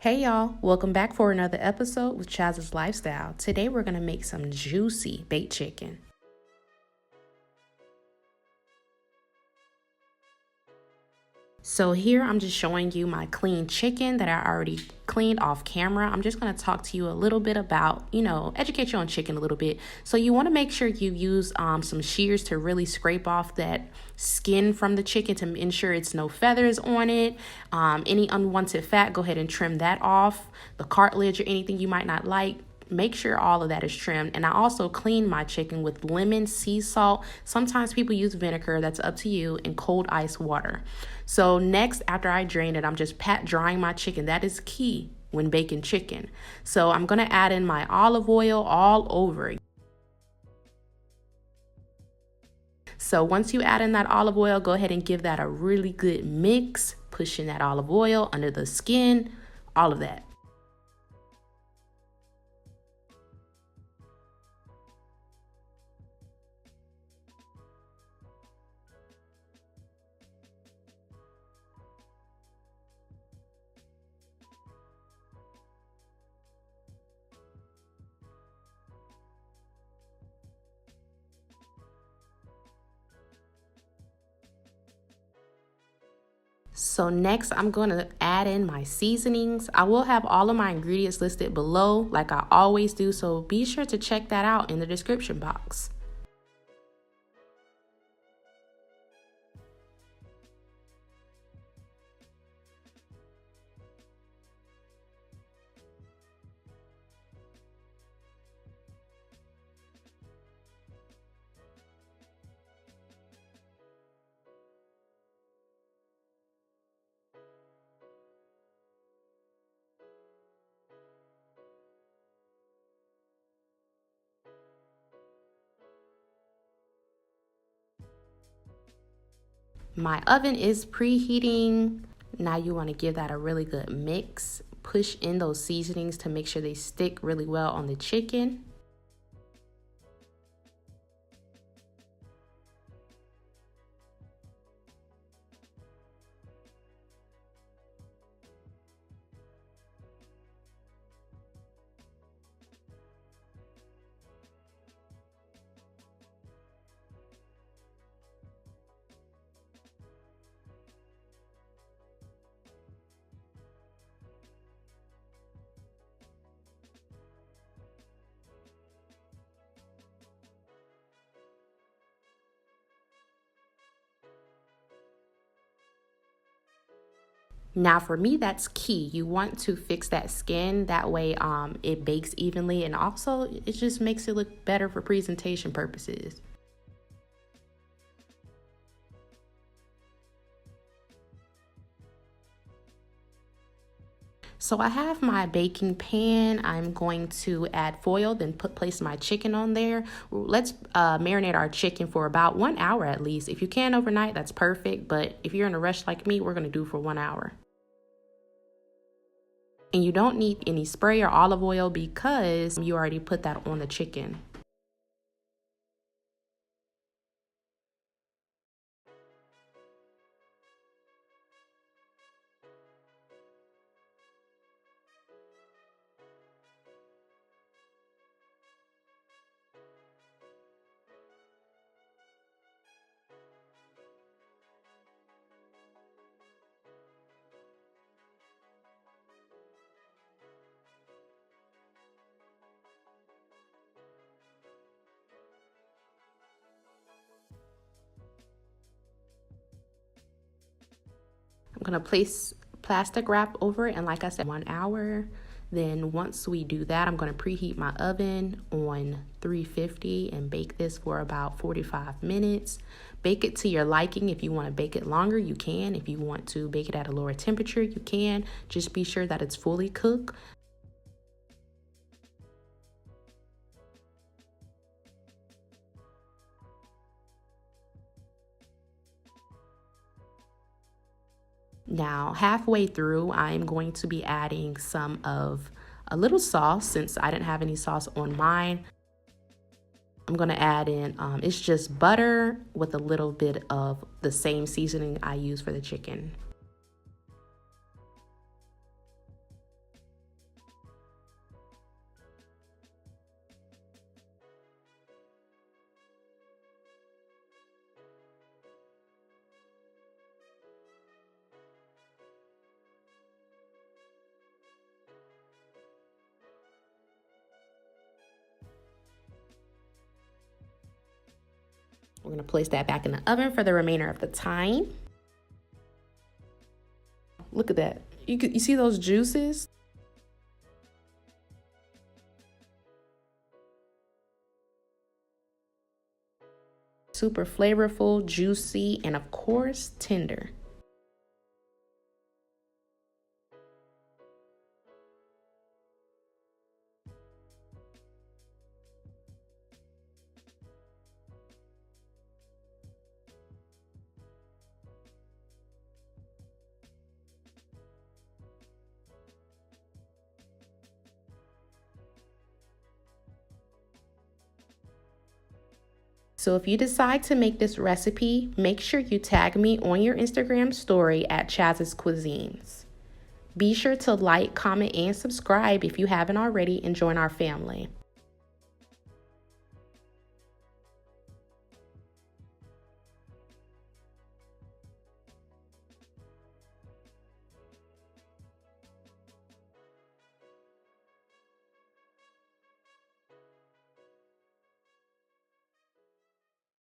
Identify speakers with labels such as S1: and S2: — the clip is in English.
S1: Hey y'all, welcome back for another episode with Chaz's Lifestyle. Today we're going to make some juicy baked chicken. So here I'm just showing you my clean chicken that I already cleaned off camera. I'm just going to talk to you a little bit about, educate you on chicken a little bit. So you want to make sure you use some shears to really scrape off that skin from the chicken to ensure it's no feathers on it. Any unwanted fat, go ahead and trim that off. The cartilage or anything you might not like, make sure all of that is trimmed. And I also clean my chicken with lemon, sea salt. Sometimes people use vinegar, that's up to you, and cold ice water. So next, after I drain it, I'm just pat drying my chicken. That is key when baking chicken. So I'm going to add in my olive oil all over. So once you add in that olive oil, go ahead and give that a really good mix, pushing that olive oil under the skin, all of that. So next, I'm going to add in my seasonings. I will have all of my ingredients listed below like I always do, so be sure to check that out in the description box. My oven is preheating. Now you want to give that a really good mix. Push in those seasonings to make sure they stick really well on the chicken. Now for me, that's key. You want to fix that skin, that way it bakes evenly, and also it just makes it look better for presentation purposes. So I have my baking pan. I'm going to add foil, then place my chicken on there. Let's marinate our chicken for about 1 hour at least. If you can overnight, that's perfect. But if you're in a rush like me, we're going to do for 1 hour. And you don't need any spray or olive oil because you already put that on the chicken. I'm going to place plastic wrap over it, and like I said, 1 hour. Then once we do that, I'm going to preheat my oven on 350 and bake this for about 45 minutes. Bake it to your liking. If you want to bake it longer, you can. If you want to bake it at a lower temperature, you can. Just be sure that it's fully cooked. Now, halfway through, I'm going to be adding some of a little sauce since I didn't have any sauce on mine. I'm going to add in, it's just butter with a little bit of the same seasoning I use for the chicken. We're going to place that back in the oven for the remainder of the time. Look at that. You see those juices? Super flavorful, juicy, and of course, tender. So if you decide to make this recipe, make sure you tag me on your Instagram story at ChazsCuisines. Be sure to like, comment, and subscribe if you haven't already and join our family.